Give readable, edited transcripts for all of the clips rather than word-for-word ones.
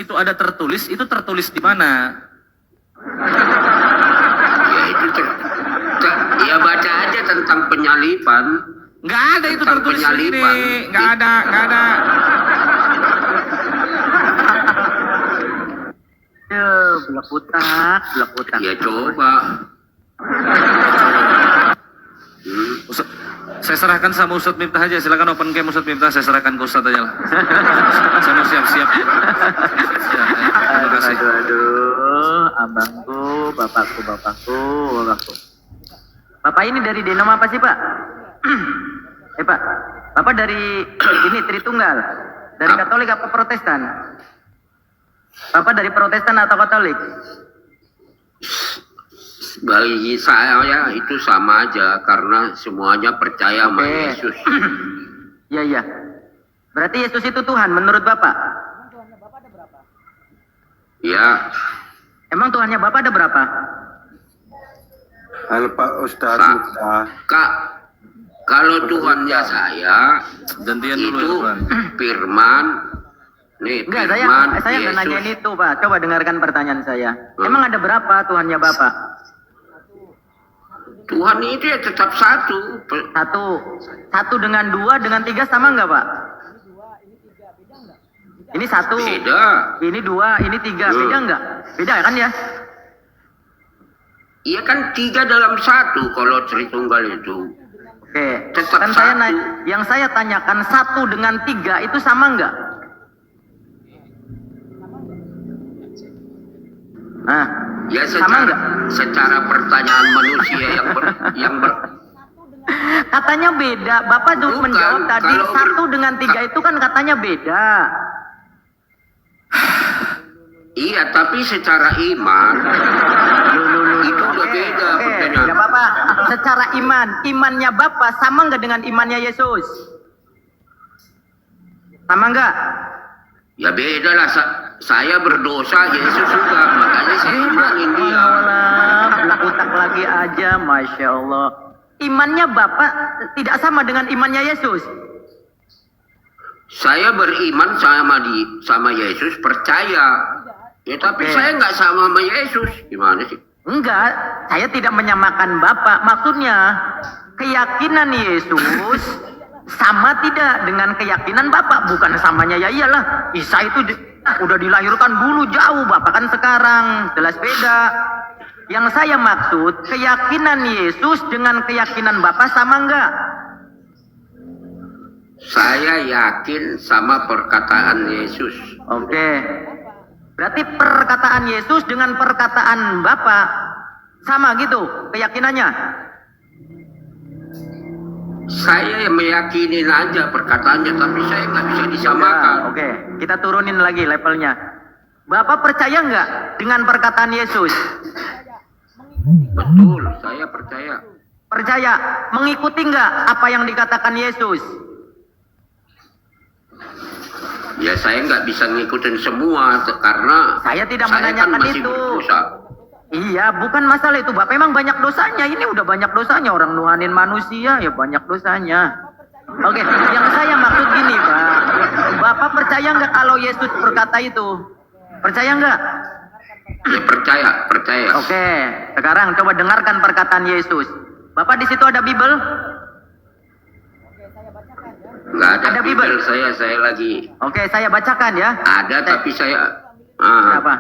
itu ada tertulis, itu tertulis di mana? Ya itu ya baca aja tentang penyalipan. Nggak ada itu Tentang tertulis penyalipan. ini, nggak ada. Belak utak. Ya coba. Ustaz, saya serahkan sama Ustadz Miftah aja, silakan open cam Ustadz Miftah, saya serahkan ke Ustadz aja lah. Saya mau siap-siap. Ya, terima kasih. Aduh, abangku, bapakku. Bapak ini dari denom apa sih, Pak? Pak, Bapak dari ini Tritunggal, dari Katolik apa Protestan? Bapak dari Protestan atau Katolik? Bagi saya itu sama aja karena semuanya percaya sama Yesus. Iya. Berarti Yesus itu Tuhan menurut Bapak? Ya. Emang Tuhannya Bapak ada berapa? Halo Pak Ustadz. Kak, kalau Tuhannya saya Gantian dulu itu ya, Pak. Firman. Nih, Enggak, Firman, saya nggak Yesus. nanyain itu, Pak. Coba dengarkan pertanyaan saya. Emang ada berapa Tuhannya Bapak? Tuhan itu ya tetap satu. Satu dengan dua dengan tiga sama nggak, Pak? Ini satu, Beda. ini dua, ini tiga, beda nggak? Beda kan ya? Iya kan 3 dalam 1 kalau Tritunggal itu. Oke, Tetap kan saya satu. yang saya tanyakan 1 dengan 3 itu sama nggak? Nah, Ya sama nggak? secara pertanyaan manusia yang Katanya beda. Bapak Bukan, menjawab tadi kalau 1 dengan 3 itu kan katanya beda. Iya, tapi secara iman itu udah beda pertanyaan. Nggak apa-apa. Secara imannya Bapak sama nggak dengan imannya Yesus? Sama nggak? Ya beda lah. Saya berdosa, Yesus juga. Makanya saya imanin dia. Belak utak lagi aja, Masya Allah. Imannya Bapak tidak sama dengan imannya Yesus. Saya beriman sama Yesus, percaya. Ya tapi Oke. saya nggak sama Yesus. Gimana sih? Enggak, saya tidak menyamakan Bapak. Maksudnya, keyakinan Yesus sama tidak dengan keyakinan Bapak? Bukan samanya, ya iyalah. Isa itu udah dilahirkan dulu jauh, Bapak kan sekarang. Jelas beda. Yang saya maksud, keyakinan Yesus dengan keyakinan Bapak sama enggak? Saya yakin sama perkataan Yesus. Oke. Berarti perkataan Yesus dengan perkataan Bapak sama gitu keyakinannya? Saya meyakinin aja perkataannya, tapi saya nggak bisa disamakan. Oke, kita turunin lagi levelnya. Bapak percaya nggak dengan perkataan Yesus? Betul, saya percaya. Percaya. Mengikuti nggak apa yang dikatakan Yesus? Ya saya nggak bisa ngikutin semua karena Saya tidak kan menanyakan masih itu. berdosa. Iya, bukan masalah itu. Bapak memang banyak dosanya. Ini udah banyak dosanya. Orang nuhanin manusia ya banyak dosanya. Oke, yang saya maksud gini, Pak. Bapak percaya nggak kalau Yesus berkata itu? Percaya nggak? Ya percaya. Oke, sekarang coba dengarkan perkataan Yesus. Bapak di situ ada Bible? Nggak ada Ada Bible, Bible? saya lagi Oke, saya bacakan ya. ada tapi saya Apa?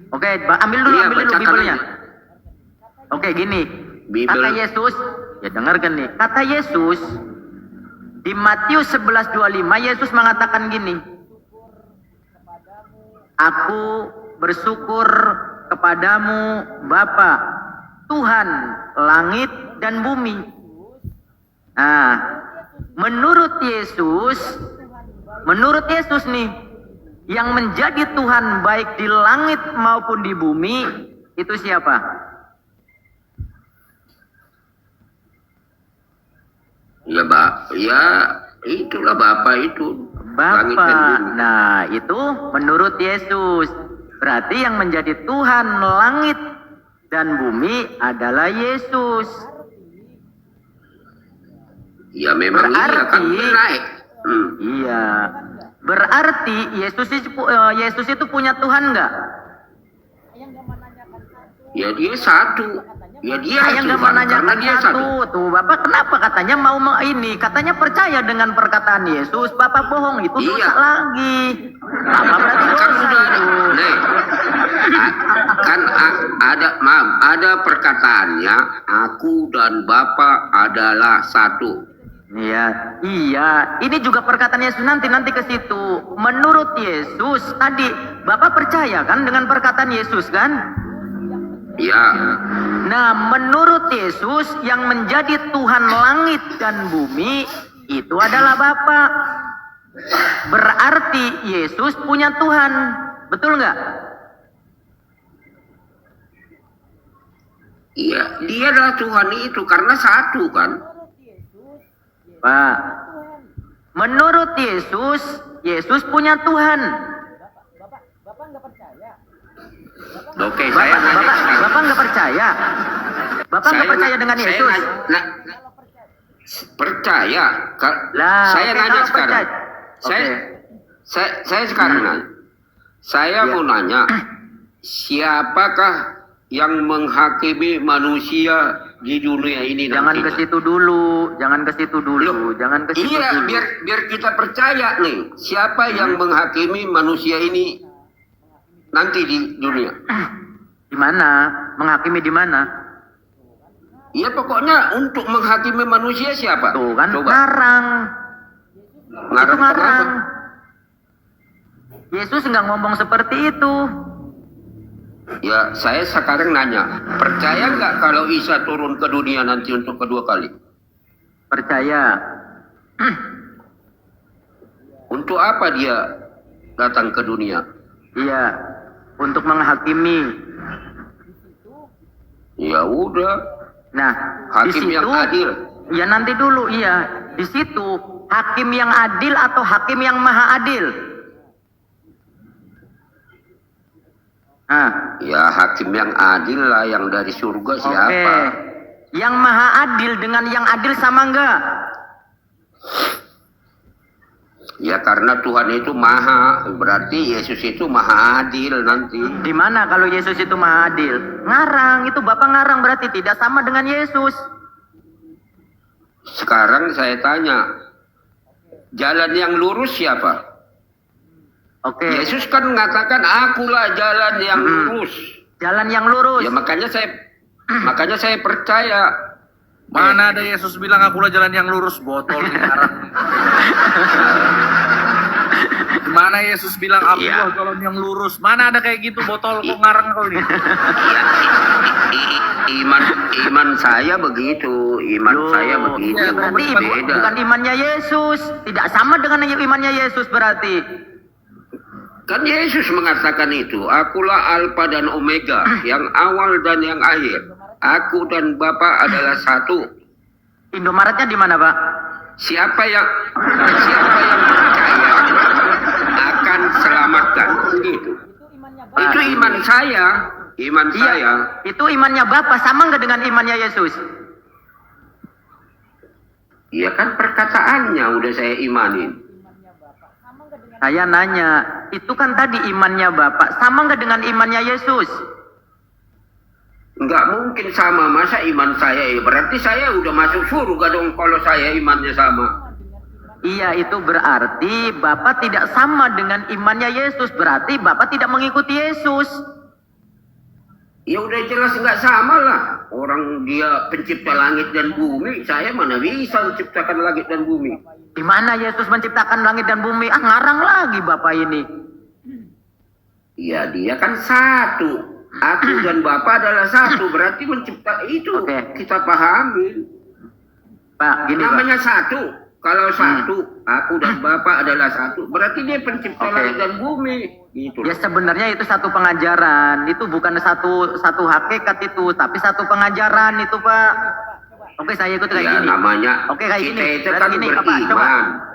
Oke, ambil dulu Iya, bacakan Bible-nya. aja. Oke, gini. Bible. Kata Yesus, ya dengarkan nih. Kata Yesus di Matius 11:25, Yesus mengatakan gini. Aku bersyukur kepadamu Bapa, Tuhan langit dan bumi. Nah, menurut Yesus nih, yang menjadi Tuhan baik di langit maupun di bumi itu siapa? Ya itulah Bapa itu. Langit dan Bapa. bumi. Nah, itu menurut Yesus. Berarti yang menjadi Tuhan langit dan bumi adalah Yesus. Ya memang iya kan Berarti- naik. Iya. Berarti Yesus itu punya Tuhan nggak? Ya dia satu. Ya dia Saya nggak Tuhan, karena menanyakan dia satu. Tuh Bapak kenapa katanya mau katanya percaya dengan perkataan Yesus, Bapak bohong, itu dosa Iya. lagi. Bapak berarti Kan dosa sudah ada, itu. Nih, ada perkataannya, aku dan Bapa adalah satu. Iya, iya. Ini juga perkataan Yesus nanti ke situ. Menurut Yesus tadi, Bapak percaya kan dengan perkataan Yesus kan? Ya, Nah, menurut Yesus yang menjadi Tuhan langit dan bumi itu adalah Bapa. Berarti Yesus punya Tuhan, betul nggak? iya, dia adalah Tuhan itu karena satu kan. Pak, menurut Yesus, Yesus punya Tuhan. Oke, saya nanya sekarang. Bapak nggak percaya? Bapak nggak percaya dengan Yesus? Percaya. Lah, Saya oke, nanya kalau sekarang. percaya. Saya sekarang nanya. Saya Ya. mau nanya, siapakah yang menghakimi manusia di dunia ini Jangan nantinya? ke situ dulu, jangan ke situ dulu, Loh, jangan ke situ iya, dulu. biar kita percaya nih, siapa yang menghakimi manusia ini nanti di dunia. Di mana? Menghakimi di mana? Ya pokoknya untuk menghakimi manusia siapa? Tuh kan Coba. ngarang. Itu ngarang. kenapa? Yesus nggak ngomong seperti itu. Ya saya sekarang nanya, percaya nggak kalau Isa turun ke dunia nanti untuk kedua kali? Percaya. Untuk apa dia datang ke dunia? Iya, untuk menghakimi. Ya udah, Nah, hakim yang adil. Ya nanti dulu, iya. Di situ hakim yang adil atau hakim yang maha adil? Nah, Ya hakim yang adil lah, yang dari surga siapa? oke. Yang maha adil dengan yang adil sama enggak? Ya karena Tuhan itu maha, berarti Yesus itu maha adil nanti. Di mana kalau Yesus itu maha adil? Ngarang, itu Bapak ngarang berarti tidak sama dengan Yesus. Sekarang saya tanya, jalan yang lurus siapa? Oke. Yesus kan mengatakan akulah jalan yang lurus. Jalan yang lurus. Ya makanya saya percaya. Mana ada Yesus bilang akulah jalan yang lurus, botol di arah. Mana Yesus bilang akulah jalan yang lurus? Mana ada kayak gitu, botol kok ngarang kau nih? Iman saya begitu, saya begitu. Ya, berarti Beda. bukan imannya Yesus. Tidak sama dengan imannya Yesus berarti. Kan Yesus mengatakan itu, akulah Alfa dan Omega, yang awal dan yang akhir. Aku dan Bapa adalah satu. Indomaretnya di mana, Pak? Siapa yang percaya akan selamatkan. Gitu. Itu iman saya. Iman Iya, saya. itu imannya Bapak sama nggak dengan imannya Yesus? Ya kan perkataannya udah saya imanin. Saya nanya, itu kan tadi imannya Bapak sama nggak dengan imannya Yesus? Nggak mungkin sama, masa iman saya ya? Berarti saya udah masuk surga dong kalau saya imannya sama. Iya, itu berarti Bapak tidak sama dengan imannya Yesus. Berarti Bapak tidak mengikuti Yesus. Ya udah jelas nggak sama lah. Orang dia pencipta langit dan bumi, saya mana bisa menciptakan langit dan bumi. Di mana Yesus menciptakan langit dan bumi? Ah, ngarang lagi Bapak ini. Ya dia kan satu. Aku dan Bapa adalah satu. Berarti mencipta itu. Oke. Kita pahami. Pak, gini Pak. Namanya satu. Kalau satu, aku dan Bapa adalah satu. Berarti dia pencipta Oke. langit dan bumi. Gitu. Ya sebenarnya itu satu pengajaran. Itu bukan satu hakikat itu, tapi satu pengajaran itu Pak. Oke, saya ikut kayak Ya gini. namanya Oke, kayak kita gini. itu Berarti kan gini, beriman. Bapak, coba.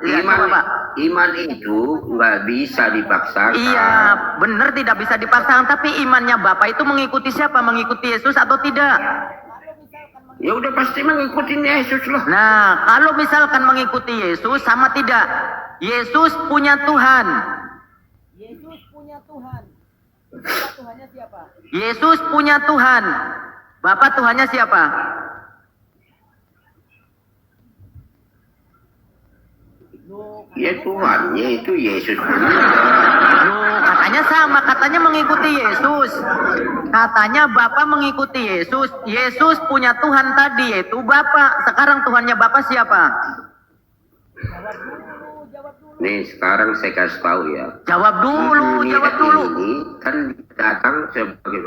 Iya, Iman, coba, Pak. iman itu nggak bisa dipaksakan. Iya, benar tidak bisa dipaksakan. Tapi imannya Bapak itu mengikuti siapa? Mengikuti Yesus atau tidak? Ya udah pasti mengikuti Yesus loh. Nah, kalau misalkan mengikuti Yesus sama tidak? Yesus punya Tuhan. Yesus punya Tuhan. Bapak Tuhannya siapa? Yesus punya Tuhan. Bapak Tuhannya siapa? Loh, Ya Tuhannya itu Yesus. Loh, katanya sama, katanya mengikuti Yesus. Katanya Bapak mengikuti Yesus. Yesus punya Tuhan tadi, yaitu Bapak. Sekarang Tuhannya Bapak siapa? jawab dulu. Nih sekarang saya kasih tahu ya. Jawab dulu, Dunia jawab dulu. Ini kan datang sebagai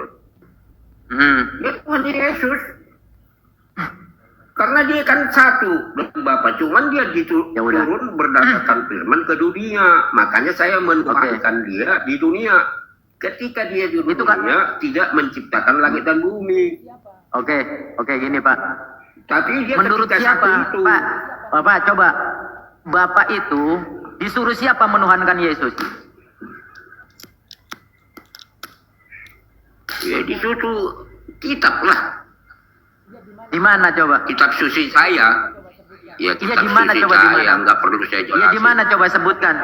ya Tuhan Yesus. Karena dia kan satu dengan Bapa, cuman dia Ya udah. turun berdasarkan firman ke dunia. Makanya saya menuhankan dia di dunia. Ketika dia di Itu dunia kan- tidak menciptakan langit dan bumi. Oke, gini Pak. Tapi dia Menurut ketika siapa, satu itu, Pak? Bapak coba. Bapak itu disuruh siapa menuhankan Yesus? ya disuruh kitab lah. Di mana coba? Kitab suci saya. Ya kitab di mana suci coba, di saya, mana? nggak perlu saya Ya jelasin. di mana coba sebutkan?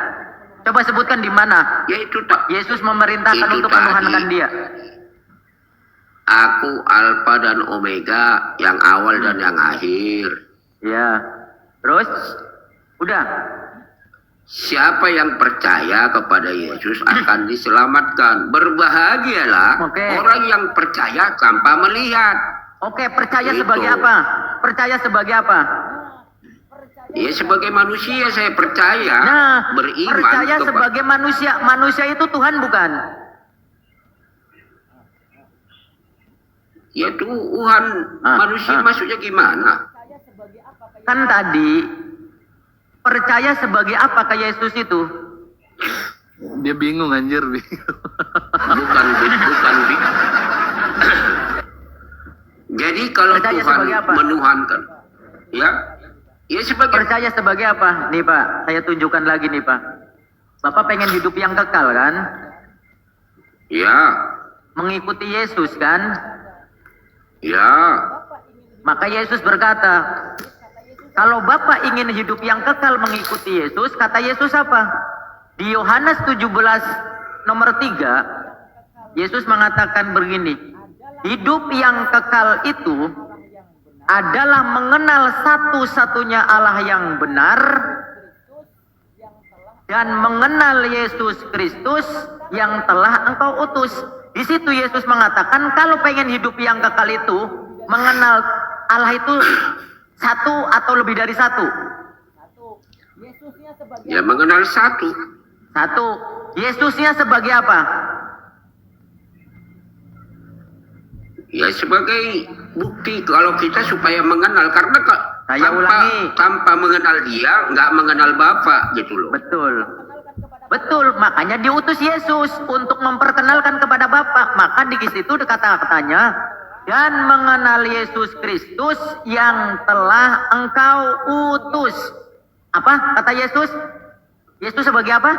Coba sebutkan di mana Ya itu tak. Yesus memerintahkan Itu untuk tadi. menuhankan dia. Aku Alfa dan Omega, yang awal dan yang akhir. Ya. Terus? Udah. Siapa yang percaya kepada Yesus akan diselamatkan. Berbahagialah Oke. orang yang percaya tanpa melihat. Oke, percaya Itu. sebagai apa? Percaya sebagai apa? Ya sebagai manusia saya percaya, Nah, beriman percaya kepada sebagai manusia. Manusia itu Tuhan bukan? ya Tuhan. Manusia maksudnya gimana? Kan tadi percaya sebagai apa ke Yesus itu? Dia bingung anjir, bingung. Bukan. Jadi kalau Percaya Tuhan sebagai apa? menuhankan, ya sebagai Percaya sebagai apa? Nih Pak, saya tunjukkan lagi nih Pak. Bapak pengen hidup yang kekal kan? ya, Mengikuti Yesus kan? ya. Maka Yesus berkata, kalau Bapak ingin hidup yang kekal mengikuti Yesus, kata Yesus apa? Di Yohanes 17 nomor 3, Yesus mengatakan begini, hidup yang kekal itu adalah mengenal satu-satunya Allah yang benar dan mengenal Yesus Kristus yang telah Engkau utus. Di situ Yesus mengatakan kalau pengen hidup yang kekal itu mengenal Allah itu satu atau lebih dari satu. Yesusnya sebagai Ya mengenal satu. Satu. Yesusnya sebagai apa? Ya sebagai bukti kalau kita supaya mengenal, karena Saya ulangi. tanpa mengenal dia nggak mengenal Bapa gitu loh. Betul. Betul, makanya diutus Yesus untuk memperkenalkan kepada Bapa. Maka di situ kata-katanya dan mengenal Yesus Kristus yang telah Engkau utus. Apa kata Yesus? Yesus sebagai apa?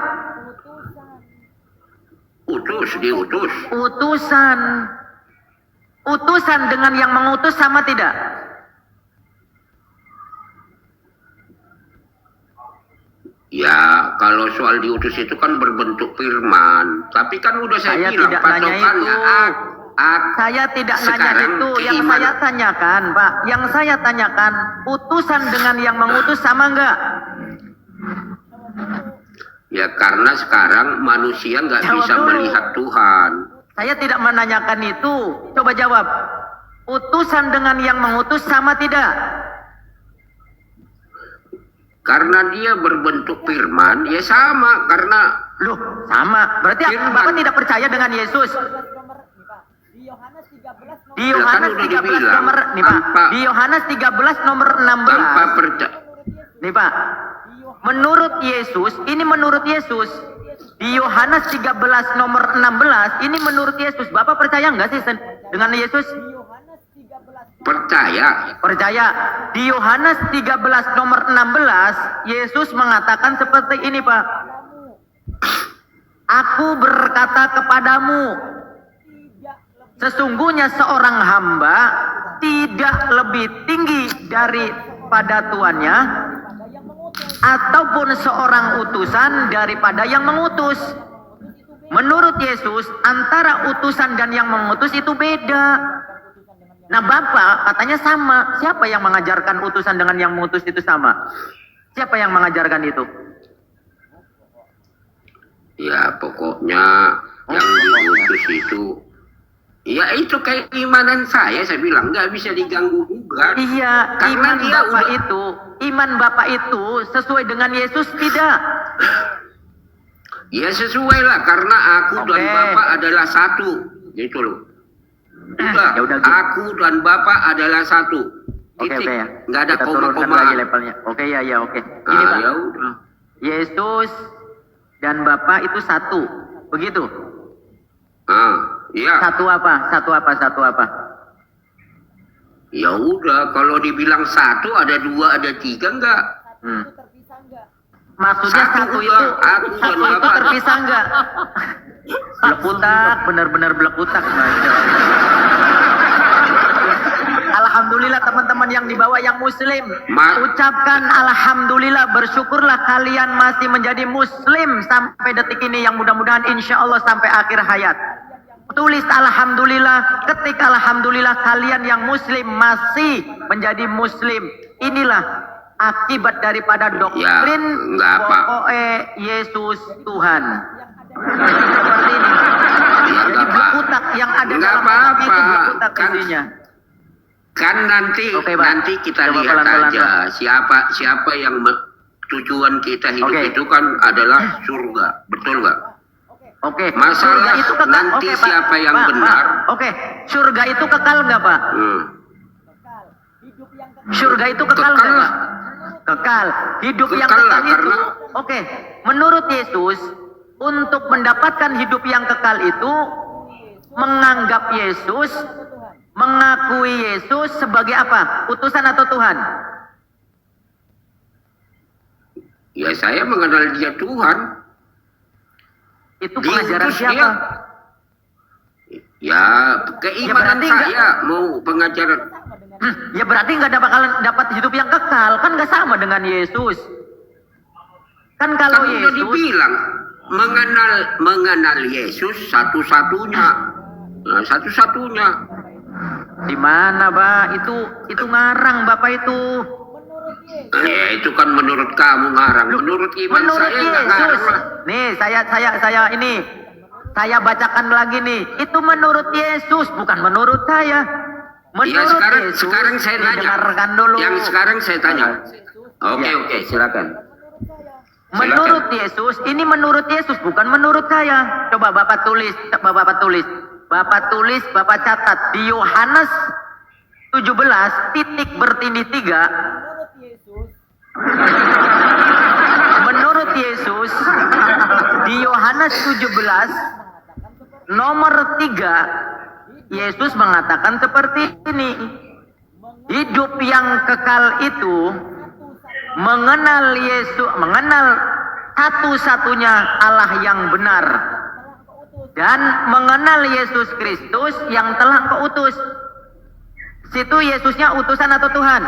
Diutus. Utusan. Utusan dengan yang mengutus sama tidak? Ya kalau soal diutus itu kan berbentuk firman. Tapi kan udah saya Saya bilang tidak nanya patokannya. itu. Saya tidak nanya Sekarang itu. Yang keimanan. saya tanyakan, Pak. Yang saya tanyakan, utusan dengan yang mengutus sama enggak? Ya karena sekarang manusia nggak Jawab bisa dulu. melihat Tuhan. Saya tidak menanyakan itu. Coba jawab. Utusan dengan yang mengutus sama tidak? Karena dia berbentuk firman, ya sama. Karena Loh, sama. Berarti Firman. Bapak tidak percaya dengan Yesus. nomor nih Pak. Di Yohanes 13 nomor Di Ya, kan Yohanes udah 13 dibilang. nomor nih Pak. Tanpa- Di Yohanes 13 nomor tanpa 16. percaya. Nih Pak. Menurut Yesus, ini menurut Yesus. Di Yohanes 13 nomor 16, ini menurut Yesus. Bapak percaya enggak sih dengan Yesus? Yohanes 13 Percaya. Percaya. Di Yohanes 13 nomor 16, Yesus mengatakan seperti ini Pak. Aku berkata kepadamu, sesungguhnya seorang hamba tidak lebih tinggi daripada tuannya, pada yang mengutus. ataupun seorang utusan daripada yang mengutus. Menurut Yesus, antara utusan dan yang mengutus itu beda. Nah, Bapa katanya sama. Siapa yang mengajarkan utusan dengan yang mengutus itu sama? Siapa yang mengajarkan itu? Ya pokoknya yang diutus itu, ya itu keimanan saya bilang nggak bisa diganggu gugat. Iya, Karena iman dia Bapak udah- itu, iman Bapak itu sesuai dengan Yesus tidak? Ya sesuai lah, karena aku dan Oke. Bapak adalah satu, gitu loh. Udah, Ya udah, gitu. aku dan Bapak adalah satu. Oke, Titik. oke ya. Nggak ada Kita turunkan koma-koma. lagi levelnya. Oke ya, ya oke. Ini Pak, Ya udah. Yesus dan Bapak itu satu, begitu? Ya. Satu apa? Satu apa? Satu apa? Ya udah, kalau dibilang satu ada dua, ada tiga enggak? Hmm. Itu terpisah enggak? Maksudnya Satu satu udah, itu, aku dan satu itu Bapak. terpisah enggak? Belekutak, benar-benar belekutak. Alhamdulillah teman-teman yang di bawah yang muslim, ucapkan alhamdulillah, bersyukurlah kalian masih menjadi muslim sampai detik ini, yang mudah-mudahan insya Allah sampai akhir hayat. Tulis alhamdulillah, ketik alhamdulillah kalian yang muslim masih menjadi muslim. Inilah akibat daripada doktrin enggak apa. pokoknya Yesus Tuhan. Seperti ini. Ya Jadi enggak apa. belekutak yang ada Enggak dalam otak itu apa-apa. belekutak Kan- isinya. Kan nanti Oke, Pak. nanti kita Coba lihat pelan-pelan, aja siapa yang tujuan kita hidup Oke. itu kan adalah surga, betul nggak? Oke, Masalah surga itu kekal. nanti Oke, Pak. siapa yang Pak, benar. Pak. Oke, surga itu kekal nggak Pak? Kekal. Hidup yang kekal. Surga itu kekal Kekal nggak lah. Pak? Kekal. Hidup yang Kekal lah, kekal itu. karena- Oke, menurut Yesus, untuk mendapatkan hidup yang kekal itu, menganggap Yesus, mengakui Yesus sebagai apa? Utusan atau Tuhan? Ya saya mengenal dia Tuhan. Itu pengajaran Diutus siapa? dia. Ya keimanan berarti enggak- saya mau pengajaran. Ya berarti nggak bakalan dapat hidup yang kekal, kan nggak sama dengan Yesus. Kan kalau Kan udah Yesus, dibilang mengenal Yesus satu-satunya. Nah, satu-satunya. di mana Pak? Itu ngarang Bapak itu. Menurut Yesus. Ya itu kan menurut kamu ngarang. Menurut iman Menurut saya nggak Yesus. ngarang lah. Nih, saya bacakan lagi nih. Itu menurut Yesus, bukan menurut saya. Ya Menurut Yesus. sekarang saya nih, nanya. dengarkan dulu. Yang sekarang saya tanya. Oke Ya. oke silakan. Menurut Yesus, ini menurut Yesus, bukan menurut saya. Coba Bapak tulis, Bapak catat di Yohanes 17 titik bertindih 3. Menurut Yesus. Menurut Yesus, di Yohanes 17 nomor 3, Yesus mengatakan seperti ini. Hidup yang kekal itu mengenal Yesus, mengenal satu-satunya Allah yang benar dan mengenal Yesus Kristus yang telah keutus. Situ Yesusnya utusan atau Tuhan?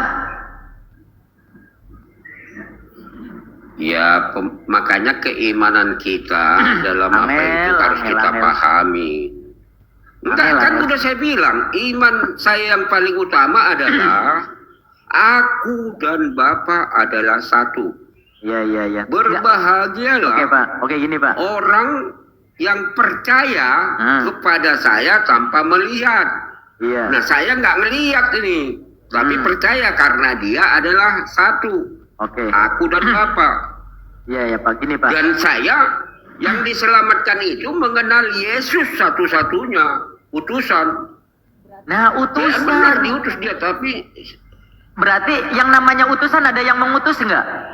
Ya makanya keimanan kita dalam apa itu harus kita pahami. Enggak, kan udah saya bilang, iman saya yang paling utama adalah aku dan Bapa adalah satu. Iya. Berbahagialah Oke Pak, oke gini Pak. orang yang percaya kepada saya tanpa melihat. Iya. Nah saya nggak ngelihat ini, tapi percaya karena dia adalah satu. Oke. Aku dan Bapa. Iya Pak, gini Pak. Dan saya yang diselamatkan itu mengenal Yesus satu-satunya utusan. Nah, Ya utusan. benar diutus dia, tapi Berarti yang namanya utusan ada yang mengutus enggak?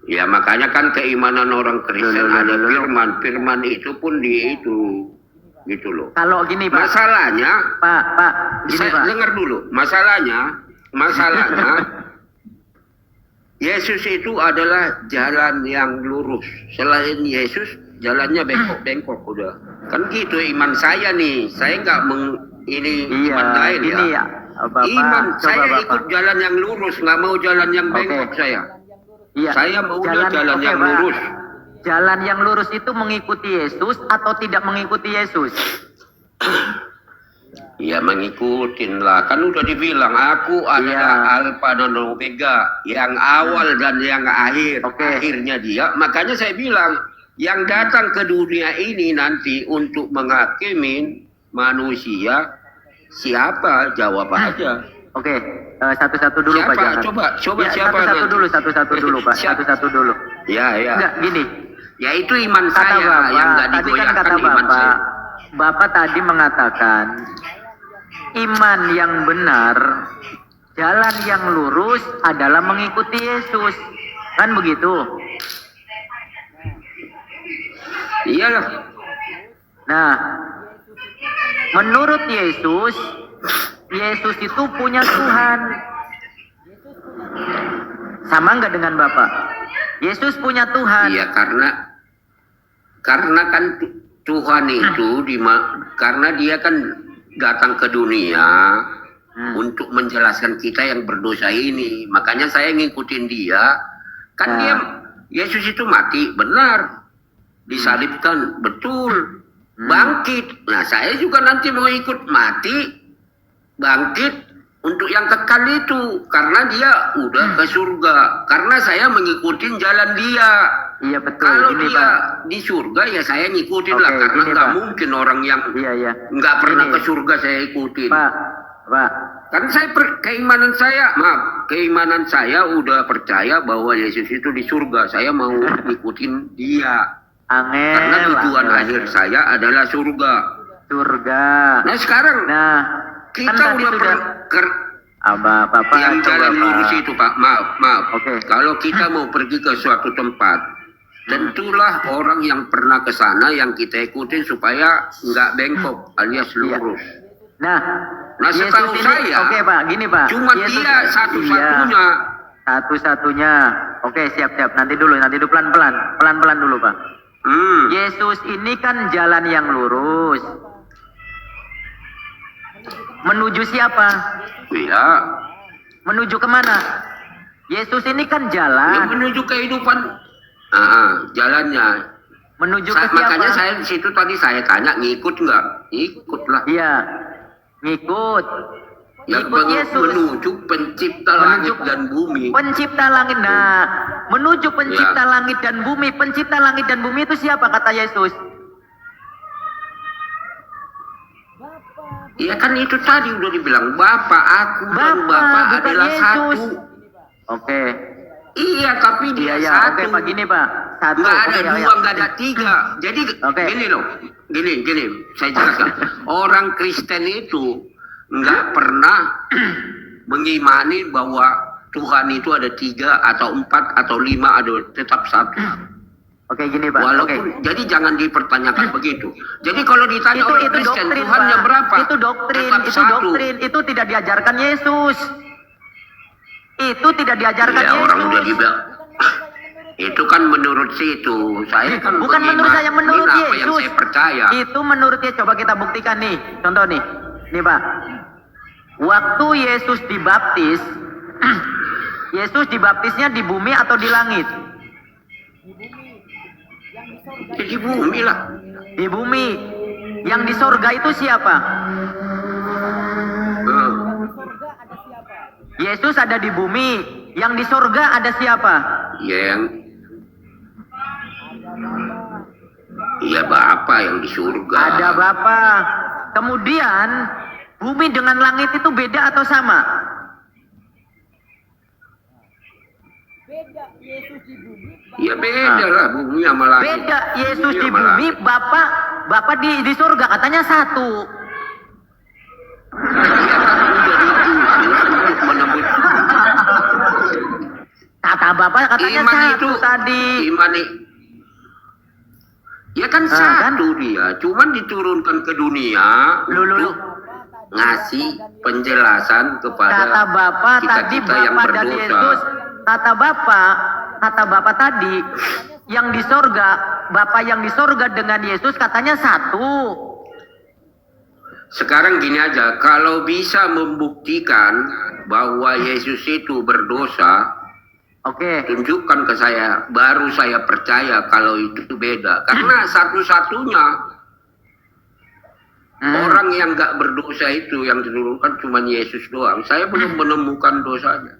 ya makanya kan keimanan orang Kristen Loh. ada firman. Firman itu pun di itu. Gitu loh. Kalau gini Pak. Masalahnya, Pak, gini saya Pak. dengar dulu. Masalahnya Yesus itu adalah jalan yang lurus. Selain Yesus, jalannya bengkok-bengkok udah. Kan gitu iman saya nih. Saya nggak iman lain gini ya. Bapak, Iman coba saya Bapak. ikut jalan yang lurus, nggak mau jalan yang Oke. bengkok saya. Iya. Saya maunya jalan oke, yang Pak. lurus. Jalan yang lurus itu mengikuti Yesus atau tidak mengikuti Yesus? Ya mengikutin lah, kan udah dibilang aku adalah Alfa dan Omega, yang awal dan yang akhir. Oke. Akhirnya dia, makanya saya bilang yang datang ke dunia ini nanti untuk menghakimi manusia siapa? Jawab aja. Oke, satu-satu dulu Pak. Siapa? Jangan. Coba Ya, siapa satu-satu nanti? dulu, satu-satu dulu Pak. Siapa? Satu-satu dulu. Ya. Enggak, gini. Ya itu iman Kata saya Bapak, yang nggak tadi kan digoyahkan kata iman saya. Bapak tadi mengatakan iman yang benar, jalan yang lurus adalah mengikuti Yesus. Kan begitu? Iyalah. Nah, menurut Yesus, Yesus itu punya Tuhan. Sama nggak dengan Bapak? Yesus punya Tuhan. Iya karena kan Tuhan itu karena dia kan datang ke dunia untuk menjelaskan kita yang berdosa ini. Makanya saya ngikutin dia. Kan dia Yesus itu mati, benar. Disalibkan, betul. Bangkit. Nah, saya juga nanti mau ikut mati, bangkit untuk yang kekal itu. Karena dia udah ke surga. Karena saya mengikuti jalan dia. Iya betul. Kalau Ini dia Pak. di surga ya saya ngikutin Oke, lah. Karena gini, nggak Pak. mungkin orang yang Iya. nggak pernah Gini. ke surga saya ikutin. Pak. Kan keimanan saya udah percaya bahwa Yesus itu di surga. Saya mau ikutin dia. Karena tujuan akhir saya adalah surga. Surga. Nah sekarang Nah, kita kan tadi udah Bapak yang coba, jalan Pak. lurus itu Pak, maaf. Oke. Kalau kita mau pergi ke suatu tempat, tentulah orang yang pernah ke sana yang kita ikutin supaya nggak bengkok alias lurus. Nah, Nah, Yesus setahu ini, saya, oke Pak, gini Pak. cuma Yesus, dia satu-satunya. Iya, satu-satunya. Oke, siap-siap. Nanti dulu pelan-pelan. Pelan-pelan dulu Pak. Yesus ini kan jalan yang lurus. Menuju siapa? Iya. Menuju kemana? Yesus ini kan Yang jalan. menuju kehidupan. Jalannya. Menuju ke siapa? Makanya saya di situ tadi saya tanya ngikut nggak? Ikutlah. Iya, ngikut. Yang Ikut Yesus. menuju pencipta langit dan bumi. Pencipta langit. Nah, menuju pencipta langit dan bumi. Pencipta langit dan bumi itu siapa kata Yesus? Iya kan itu tadi udah dibilang Bapak, aku dan Bapak bukan adalah Yesus. satu. Oke. Iya tapi dia Iya, satu. oke Pak, gini Pak. Satu. Nggak ada Oke, dua, nggak ada tiga. Jadi Oke. gini loh, gini, saya jelaskan. Orang Kristen itu nggak pernah mengimani bahwa Tuhan itu ada 3 atau 4 atau 5, ada tetap satu. Oke, gini Pak. Walaupun jadi jangan dipertanyakan begitu. Jadi kalau ditanya orang Itu Kristen doktrin, Tuhannya Pak. berapa? Itu doktrin, Tetap itu satu. doktrin. Itu tidak diajarkan Yesus. Itu tidak diajarkan Ya Yesus. orang udah dibilang. Itu kan menurut situ. Saya kan Bukan menurut saya, menurut apa Yesus. yang saya percaya. Itu menurut Yesus. Coba kita buktikan nih. Contoh nih. Nih Pak. Waktu Yesus dibaptis, Yesus dibaptisnya di bumi atau di langit? Jadi bumi lah. Di bumi. Yang di sorga itu siapa? Yesus ada di bumi. Yang di sorga ada siapa? Iya Bapa yang di surga. Ada Bapa. Kemudian bumi dengan langit itu beda atau sama? Beda Yesus di bumi. Iya beda lah bumi sama langit. Beda. Yesus di sama bumi, langit. Bapak di surga katanya satu. Iya kan udah diutus untuk menembus. Kata Bapak katanya Iman satu itu tadi. iman ya kan kan? satu dia, cuman diturunkan ke dunia Lu. untuk ngasih penjelasan kepada Kata Bapak tadi kita yang Bapak dan berdosa. Yesus. Kata Bapak tadi yang di sorga, Bapak yang di sorga dengan Yesus katanya satu. Sekarang gini aja, kalau bisa membuktikan bahwa Yesus itu berdosa, Oke. Tunjukkan ke saya, baru saya percaya kalau itu beda. Karena satu-satunya orang yang gak berdosa itu yang diturunkan cuma Yesus doang. Saya belum menemukan dosanya.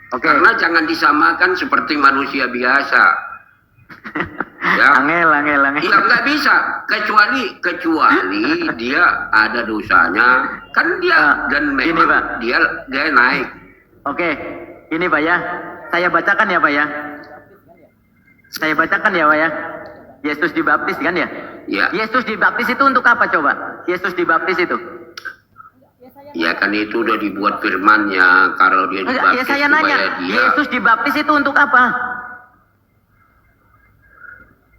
Oke. Karena jangan disamakan seperti manusia biasa. Ya. Angel. Ya nggak bisa, kecuali dia ada dosanya, kan dia dan gini, memang Pak. dia naik. Oke, ini Pak ya. Saya bacakan ya Pak ya. Saya bacakan ya Pak ya. Yesus dibaptis kan ya? Ya, Yesus dibaptis itu untuk apa coba? Yesus dibaptis itu? ya kan itu udah dibuat firmannya kalau dia Enggak, dibaptis ya saya nanya, supaya dia. Yesus dibaptis itu untuk apa?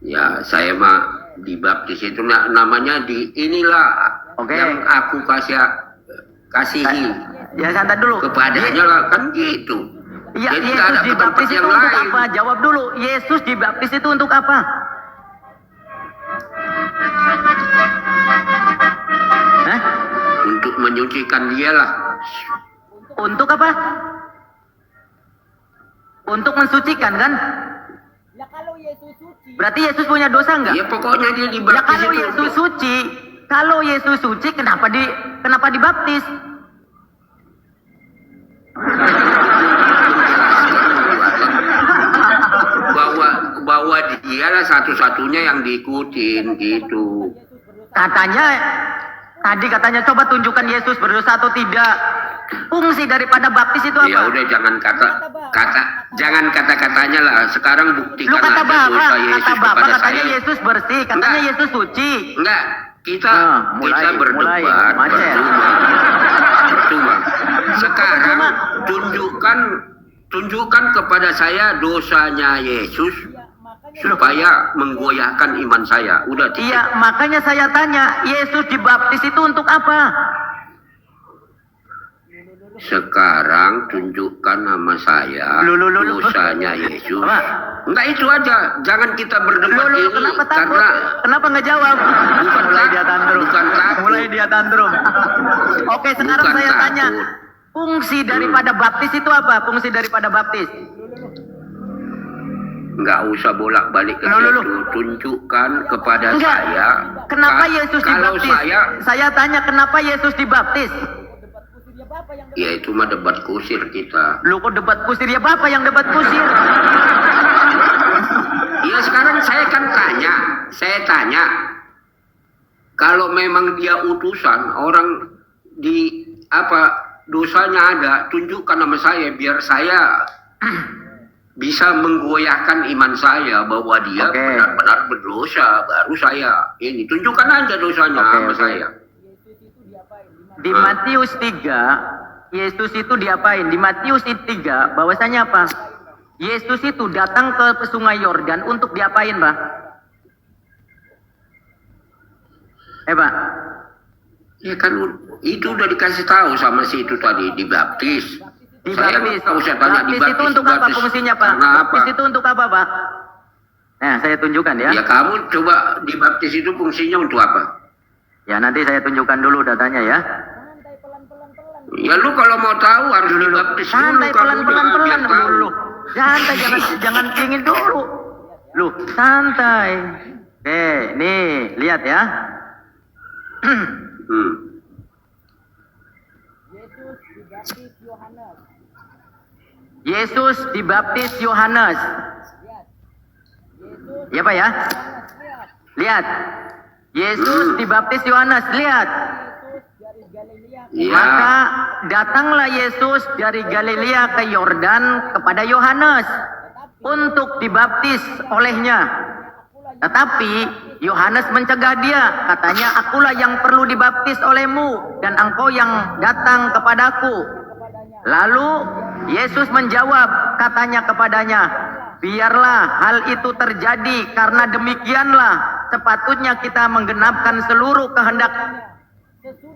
Ya saya mah dibaptis itu namanya inilah Oke. yang aku kasihi Ya santai dulu. kepadanya lah kan gitu. Ya, Jadi nggak Yesus ada dibaptis tempat itu yang untuk lain. apa? Jawab dulu. Yesus dibaptis itu untuk apa? Hah? Untuk menyucikan dia lah. Untuk apa? Untuk mensucikan kan? Ya kalau Yesus suci, Berarti Yesus punya dosa enggak? Ya pokoknya dia Ya dibaptis kalau itu Yesus untuk- suci, kalau Yesus suci kenapa dibaptis? bahwa dialah satu-satunya yang diikutin gitu. Katanya coba tunjukkan Yesus berdosa atau tidak. Fungsi daripada baptis itu Ya apa? udah jangan kata-katanya lah. Sekarang Lu buktikan kata aja dosa Yesus kata Bapak kepada katanya saya. Yesus bersih, katanya Enggak. Yesus suci. Enggak, kita mulai berdebat macet. percuma. Sekarang tunjukkan kepada saya dosanya Yesus ya makanya supaya menggoyahkan iman saya. Udah titik. Iya, makanya saya tanya, Yesus dibaptis itu untuk apa? Sekarang tunjukkan nama saya Lu. dosanya Yesus. Apa? Enggak itu aja, jangan kita berdebat ini Kenapa takut? karena Kenapa nggak jawab? Bukan Mulai takut, dia tantrum. bukan takut. Mulai dia tantrum. Oke, sekarang Bukan saya takut. tanya, fungsi daripada baptis itu apa? Fungsi daripada baptis? nggak usah bolak-balik ke Lu. situ. Tunjukkan kepada Enggak. saya. Kenapa Yesus kalau dibaptis? Saya tanya, kenapa Yesus dibaptis? debat kusir ya Bapak yang Ya itu mah debat kusir kita. Lu kok debat kusir ya Bapak yang debat kusir? Ya sekarang saya tanya. Kalau memang dia utusan orang di dosanya ada, tunjukkan nama saya biar saya bisa menggoyahkan iman saya bahwa dia Oke. benar-benar berdosa. Baru saya ini tunjukkan aja dosanya sama saya. Yesus itu diapain? Di Matius 3, Yesus itu diapain? Di Matius 3, bahwasanya apa? Yesus itu datang ke sungai Yordan untuk diapain, Pak? Pak. Ya kan itu udah dikasih tahu sama si itu tadi dibaptis. Dibaptis. Saya usah tanya Baptis itu untuk apa dibaptis fungsinya, Pak? karena apa? Baptis itu untuk apa, Pak? Nah, saya tunjukkan ya. Ya kamu coba dibaptis itu fungsinya untuk apa? Ya, nanti saya tunjukkan dulu datanya ya. Santai pelan-pelan. Ya lu kalau mau tahu harus dibaptis dulu Santai kamu pelan-pelan biar tahu. dulu. Santai jangan dingin dulu. Lu santai. Oke, nih, lihat ya. Yesus dibaptis Yohanes. Yesus dibaptis Yohanes. Lihat. Yesus Ya, Pak ya? lihat. Lihat. Yesus dibaptis Yohanes, lihat. Yesus dari Galilea. Ya. Maka datanglah Yesus dari Galilea ke Yordan kepada Yohanes untuk dibaptis olehnya. Tetapi Yohanes mencegah dia, katanya, akulah yang perlu dibaptis olehmu dan engkau yang datang kepadaku. Lalu Yesus menjawab, katanya kepadanya, biarlah hal itu terjadi karena demikianlah sepatutnya kita menggenapkan seluruh kehendak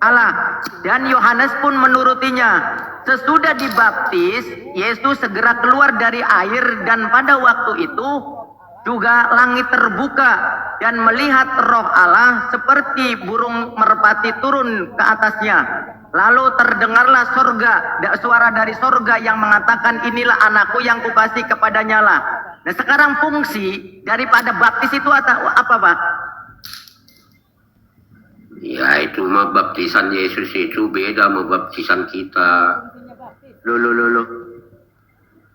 Allah. Dan Yohanes pun menurutinya. Sesudah dibaptis, Yesus segera keluar dari air dan pada waktu itu juga langit terbuka dan melihat Roh Allah seperti burung merpati turun ke atasnya. Lalu terdengarlah suara dari sorga yang mengatakan, inilah anakku yang kukasih kepadanya lah. Nah sekarang fungsi daripada baptis itu apa Pak? Ya itu mah baptisan Yesus itu beda sama baptisan kita. Loh.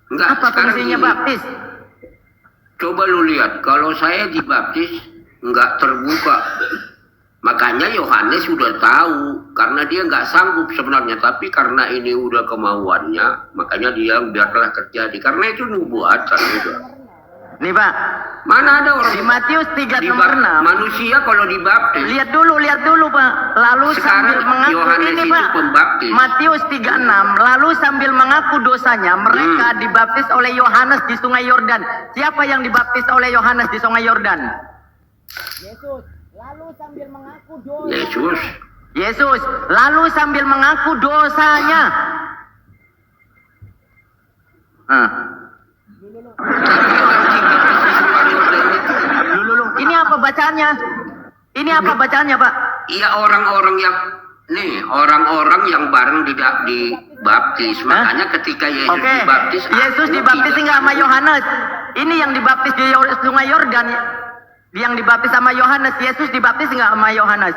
Enggak, Apa sekarang fungsinya gini. baptis? Coba lu lihat, kalau saya dibaptis nggak terbuka. Makanya Yohanes sudah tahu, karena dia nggak sanggup sebenarnya, tapi karena ini udah kemauannya, makanya dia biarlah terjadi. Karena itu nubuatan juga. Nih Pak, Mana ada orang di Matius 3 nomor 6. manusia kalau dibaptis? Lihat dulu Pak. Lalu Sekarang sambil mengaku Yohanes ini itu Pak. pembaptis. Matius 3:6. Lalu sambil mengaku dosanya, mereka dibaptis oleh Yohanes di Sungai Yordan. Siapa yang dibaptis oleh Yohanes di Sungai Yordan? Yesus. Lalu sambil mengaku dosa. Yesus. Yesus. Lalu sambil mengaku dosanya. Loh. Ini apa bacaannya? Ini apa bacaannya Pak? Iya orang-orang yang bareng dibaptis. Makanya ketika Yesus Oke, dibaptis, Yesus aku dibaptis tidak enggak sama Yohanes. Ini yang dibaptis di Sungai Yordan. Yang dibaptis sama Yohanes, Yesus dibaptis enggak sama Yohanes?